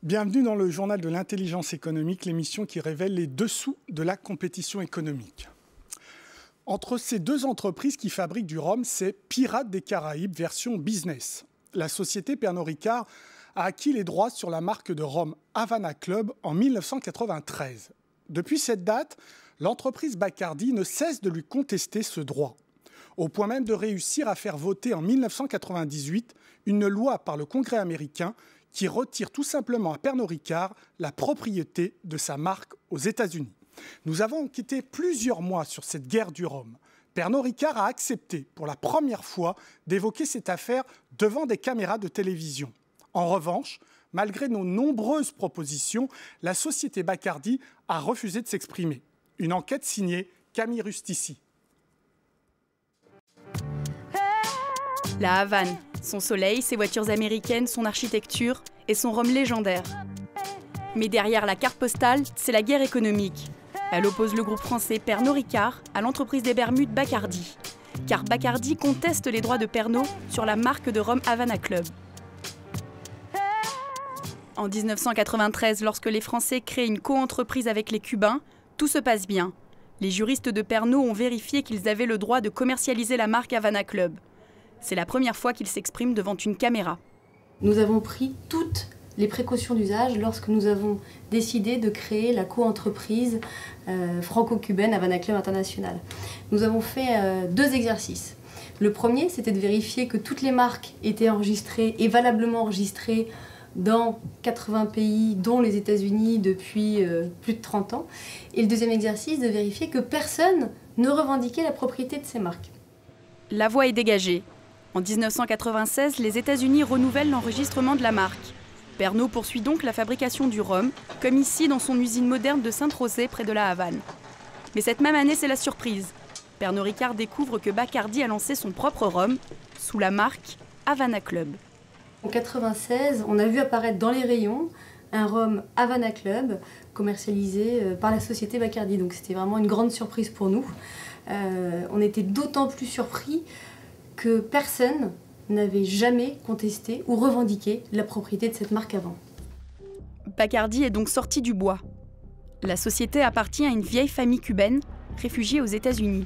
Bienvenue dans le journal de l'intelligence économique, l'émission qui révèle les dessous de la compétition économique. Entre ces deux entreprises qui fabriquent du rhum, c'est Pirates des Caraïbes version business. La société Pernod Ricard a acquis les droits sur la marque de rhum Havana Club en 1993. Depuis cette date, l'entreprise Bacardi ne cesse de lui contester ce droit, au point même de réussir à faire voter en 1998 une loi par le Congrès américain qui retire tout simplement à Pernod Ricard la propriété de sa marque aux États-Unis. Nous avons enquêté plusieurs mois sur cette guerre du rhum. Pernod Ricard a accepté pour la première fois d'évoquer cette affaire devant des caméras de télévision. En revanche, malgré nos nombreuses propositions, la société Bacardi a refusé de s'exprimer. Une enquête signée Camille Rustici. La Havane, son soleil, ses voitures américaines, son architecture et son rhum légendaire. Mais derrière la carte postale, c'est la guerre économique. Elle oppose le groupe français Pernod Ricard à l'entreprise des Bermudes Bacardi. Car Bacardi conteste les droits de Pernod sur la marque de rhum Havana Club. En 1993, lorsque les Français créent une co-entreprise avec les Cubains, tout se passe bien. Les juristes de Pernod ont vérifié qu'ils avaient le droit de commercialiser la marque Havana Club. C'est la première fois qu'ils s'expriment devant une caméra. Nous avons pris toutes les précautions d'usage lorsque nous avons décidé de créer la co-entreprise franco-cubaine Havana Club International. Nous avons fait deux exercices. Le premier, c'était de vérifier que toutes les marques étaient enregistrées et valablement enregistrées dans 80 pays, dont les États-Unis depuis plus de 30 ans. Et le deuxième exercice, de vérifier que personne ne revendiquait la propriété de ces marques. La voie est dégagée. En 1996, les États-Unis renouvellent l'enregistrement de la marque. Pernod poursuit donc la fabrication du rhum, comme ici dans son usine moderne de Sainte-Rosée près de la Havane. Mais cette même année, c'est la surprise. Pernod Ricard découvre que Bacardi a lancé son propre rhum sous la marque Havana Club. En 1996, on a vu apparaître dans les rayons un rhum Havana Club commercialisé par la société Bacardi. Donc c'était vraiment une grande surprise pour nous. On était d'autant plus surpris que personne n'avait jamais contesté ou revendiqué la propriété de cette marque avant. Bacardi est donc sorti du bois. La société appartient à une vieille famille cubaine, réfugiée aux États-Unis.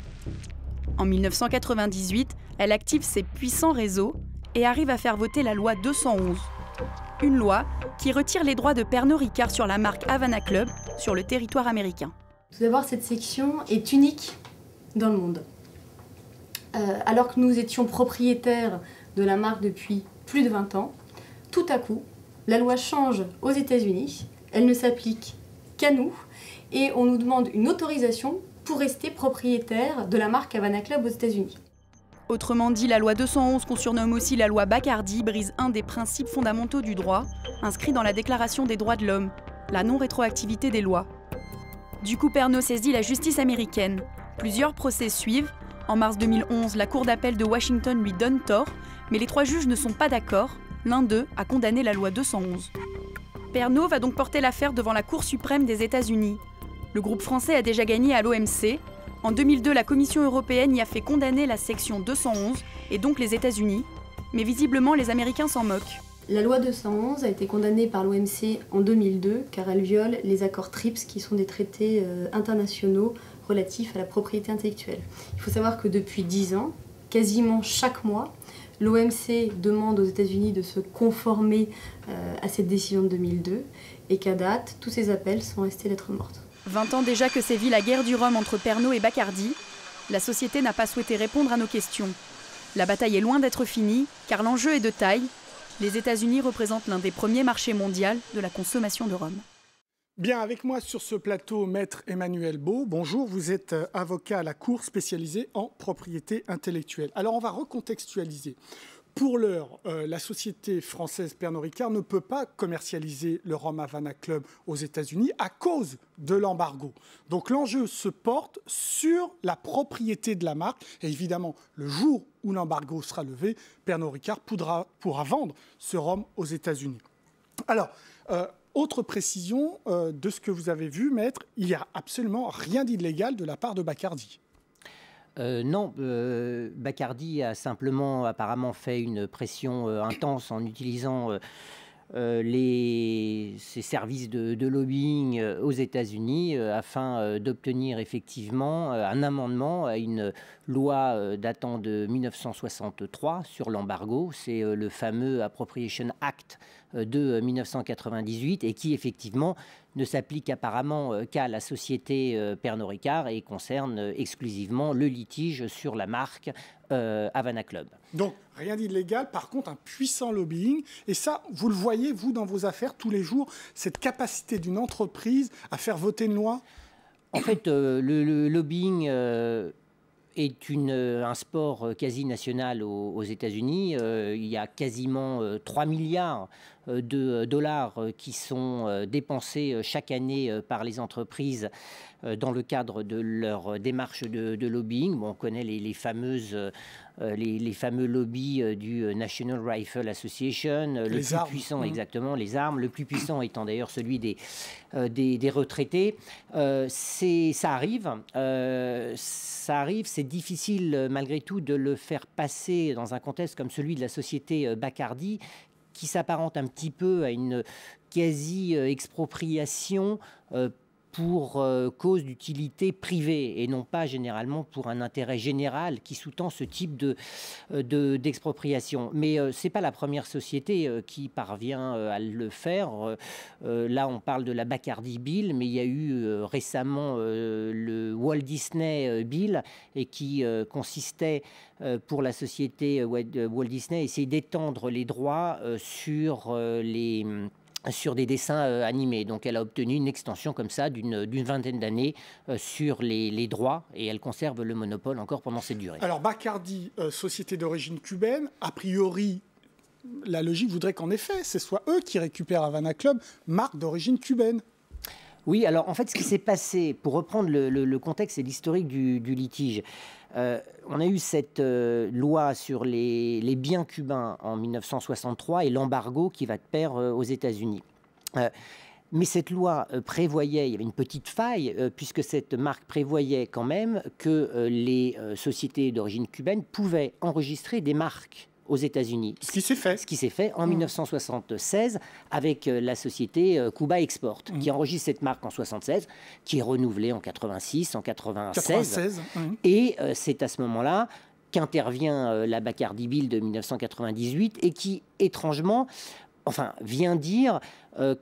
En 1998, elle active ses puissants réseaux et arrive à faire voter la loi 211. Une loi qui retire les droits de Pernod Ricard sur la marque Havana Club sur le territoire américain. Tout d'abord, cette section est unique dans le monde. Alors que nous étions propriétaires de la marque depuis plus de 20 ans, tout à coup, la loi change aux États-Unis, elle ne s'applique qu'à nous, et on nous demande une autorisation pour rester propriétaire de la marque Havana Club aux États-Unis. Autrement dit, la loi 211, qu'on surnomme aussi la loi Bacardi, brise un des principes fondamentaux du droit, inscrit dans la Déclaration des droits de l'homme, la non-rétroactivité des lois. Du coup, Pernod saisit la justice américaine. Plusieurs procès suivent. En mars 2011, la Cour d'appel de Washington lui donne tort, mais les trois juges ne sont pas d'accord. L'un d'eux a condamné la loi 211. Pernod va donc porter l'affaire devant la Cour suprême des États-Unis. Le groupe français a déjà gagné à l'OMC. En 2002, la Commission européenne y a fait condamner la section 211, et donc les États-Unis. Mais visiblement, les Américains s'en moquent. La loi 211 a été condamnée par l'OMC en 2002 car elle viole les accords TRIPS qui sont des traités internationaux relatifs à la propriété intellectuelle. Il faut savoir que depuis 10 ans, quasiment chaque mois, l'OMC demande aux États-Unis de se conformer à cette décision de 2002 et qu'à date, tous ces appels sont restés lettres mortes. 20 ans déjà que sévit la guerre du rhum entre Pernod et Bacardi, la société n'a pas souhaité répondre à nos questions. La bataille est loin d'être finie, car l'enjeu est de taille. Les États-Unis représentent l'un des premiers marchés mondiaux de la consommation de rhum. Bien, avec moi sur ce plateau, Maître Emmanuel Beau. Bonjour, vous êtes avocat à la Cour spécialisée en propriété intellectuelle. Alors, on va recontextualiser. Pour l'heure, la société française Pernod Ricard ne peut pas commercialiser le rhum Havana Club aux États-Unis à cause de l'embargo. Donc l'enjeu se porte sur la propriété de la marque. Et évidemment, le jour où l'embargo sera levé, Pernod Ricard pourra vendre ce rhum aux États-Unis. Alors, autre précision de ce que vous avez vu, Maître, il n'y a absolument rien d'illégal de la part de Bacardi. Non, Bacardi a simplement apparemment fait une pression intense en utilisant ces services de lobbying aux États-Unis afin d'obtenir effectivement un amendement à une loi datant de 1963 sur l'embargo. C'est le fameux Appropriation Act de 1998 et qui effectivement ne s'applique apparemment qu'à la société Pernod Ricard et concerne exclusivement le litige sur la marque Havana Club. Donc, rien d'illégal, par contre, un puissant lobbying. Et ça, vous le voyez, vous, dans vos affaires, tous les jours, cette capacité d'une entreprise à faire voter une loi? En fait, le lobbying est un sport quasi national aux États-Unis. Il y a quasiment 3 milliards de dollars qui sont dépensés chaque année par les entreprises dans le cadre de leur démarche de lobbying. Bon, on connaît les fameux lobbies du National Rifle Association, le plus puissant, exactement, les armes, le plus puissant étant d'ailleurs celui des retraités. Ça arrive, c'est difficile malgré tout de le faire passer dans un contexte comme celui de la société Bacardi, qui s'apparente un petit peu à une quasi-expropriation pour cause d'utilité privée et non pas généralement pour un intérêt général qui sous-tend ce type d'expropriation. Mais ce n'est pas la première société qui parvient à le faire. Là, on parle de la Bacardi Bill, mais il y a eu récemment le Walt Disney Bill et qui consistait pour la société Walt Disney, essayer d'étendre les droits sur des dessins animés. Donc elle a obtenu une extension comme ça d'une vingtaine d'années sur les droits et elle conserve le monopole encore pendant cette durée. Alors Bacardi, société d'origine cubaine, a priori, la logique voudrait qu'en effet, ce soit eux qui récupèrent Havana Club, marque d'origine cubaine. Oui, alors en fait, ce qui s'est passé, pour reprendre le contexte et l'historique du litige, on a eu cette loi sur les biens cubains en 1963 et l'embargo qui va de pair aux États-Unis. Mais cette loi prévoyait, il y avait une petite faille, puisque cette marque prévoyait quand même que les sociétés d'origine cubaine pouvaient enregistrer des marques aux États-Unis. Ce qui s'est fait. Ce qui s'est fait en 1976 avec la société Cuba Export, qui enregistre cette marque en 76, qui est renouvelée en 86, en 96. Et c'est à ce moment-là qu'intervient la Bacardi Bill de 1998 et qui, étrangement, vient dire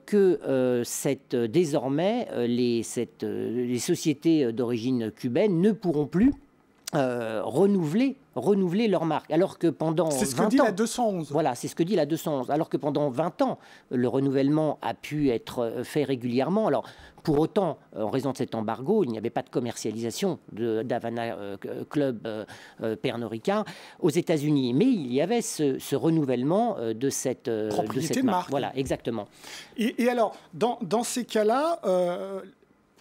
que désormais, les sociétés d'origine cubaine ne pourront plus renouveler leur marque, alors que pendant 20 ans... C'est ce que dit la 211. Voilà, c'est ce que dit la 211. Alors que pendant 20 ans, le renouvellement a pu être fait régulièrement. Alors, pour autant, en raison de cet embargo, il n'y avait pas de commercialisation d'Havana Club Pernod Ricard aux États-Unis. Mais il y avait ce renouvellement de cette marque. Voilà, exactement. Et alors, dans ces cas-là...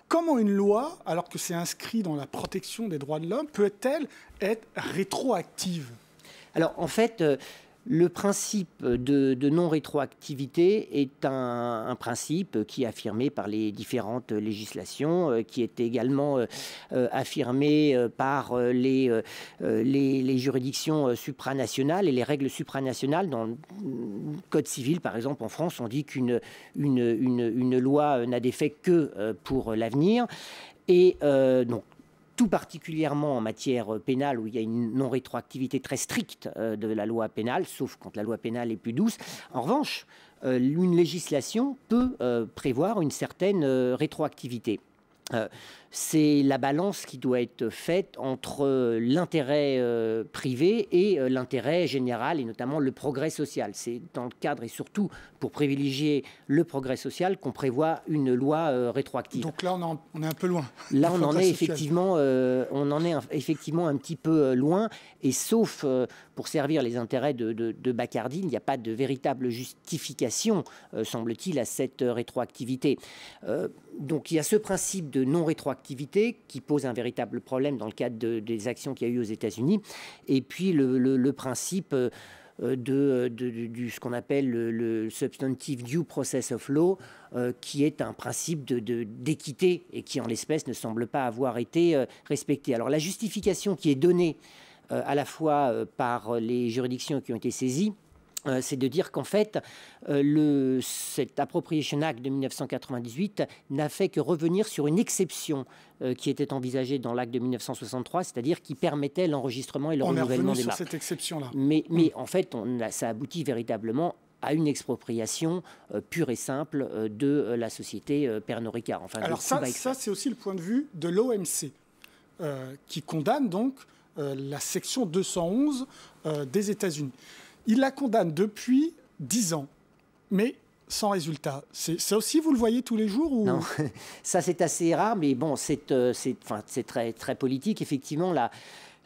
comment une loi, alors que c'est inscrit dans la protection des droits de l'homme, peut-elle être rétroactive? Alors, en fait, le principe de non-rétroactivité est un principe qui est affirmé par les différentes législations, qui est également affirmé par les juridictions supranationales et les règles supranationales. Dans le Code civil, par exemple, en France, on dit qu'une loi n'a d'effet que pour l'avenir. Et donc, tout particulièrement en matière pénale, où il y a une non-rétroactivité très stricte de la loi pénale, sauf quand la loi pénale est plus douce. En revanche, une législation peut prévoir une certaine rétroactivité. C'est la balance qui doit être faite entre l'intérêt privé et l'intérêt général, et notamment le progrès social. C'est dans le cadre et surtout pour privilégier le progrès social qu'on prévoit une loi rétroactive. Donc là, on est un peu loin. Là, on en est effectivement un petit peu loin, et sauf pour servir les intérêts de Bacardi, il n'y a pas de véritable justification, semble-t-il, à cette rétroactivité. Donc il y a ce principe de non-rétroactivité qui pose un véritable problème dans le cadre des actions qu'il y a eu aux États-Unis, et puis le principe de ce qu'on appelle le substantive due process of law, qui est un principe d'équité et qui en l'espèce ne semble pas avoir été respecté. Alors la justification qui est donnée à la fois par les juridictions qui ont été saisies c'est de dire qu'en fait, cet Appropriation Act de 1998 n'a fait que revenir sur une exception qui était envisagée dans l'acte de 1963, c'est-à-dire qui permettait l'enregistrement et le renouvellement des marques. On est revenu sur cette exception-là. Mais en fait, ça aboutit véritablement à une expropriation pure et simple de la société Pernod Ricard. Enfin, alors ça c'est aussi le point de vue de l'OMC, qui condamne donc la section 211 des États-Unis. Il la condamne depuis 10 ans, mais sans résultat. Ça aussi, vous le voyez tous les jours ou... Non, ça c'est assez rare, mais bon, c'est très, très politique. Effectivement,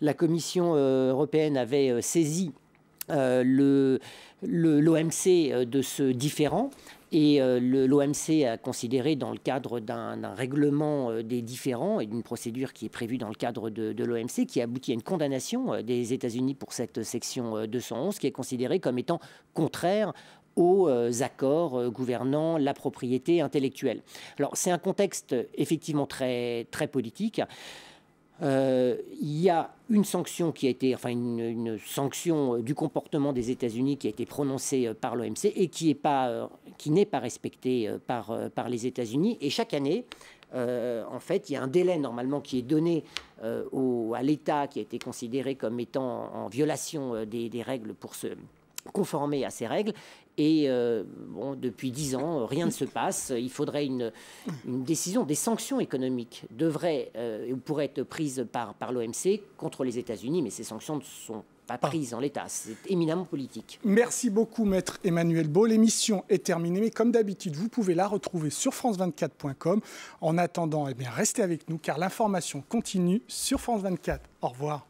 la Commission européenne avait saisi l'OMC de ce différend. Et l'OMC a considéré, dans le cadre d'un règlement des différends et d'une procédure qui est prévue dans le cadre de l'OMC, qui aboutit à une condamnation des États-Unis pour cette section 211, qui est considérée comme étant contraire aux accords gouvernant la propriété intellectuelle. Alors, c'est un contexte effectivement très, très politique. Il y a une sanction qui a été, enfin une sanction du comportement des États-Unis qui a été prononcée par l'OMC et qui n'est pas respectée par les États-Unis. Et chaque année, en fait, il y a un délai normalement qui est donné à l'État qui a été considéré comme étant en violation des règles pour se conformer à ces règles. Et depuis 10 ans, rien ne se passe. Il faudrait une décision. Des sanctions économiques devraient ou pourraient être prises par l'OMC contre les États-Unis, mais ces sanctions ne sont pas prises en l'état. C'est éminemment politique. Merci beaucoup, Maître Emmanuel Beau. L'émission est terminée, mais comme d'habitude, vous pouvez la retrouver sur france24.com. En attendant, restez avec nous, car l'information continue sur France 24. Au revoir.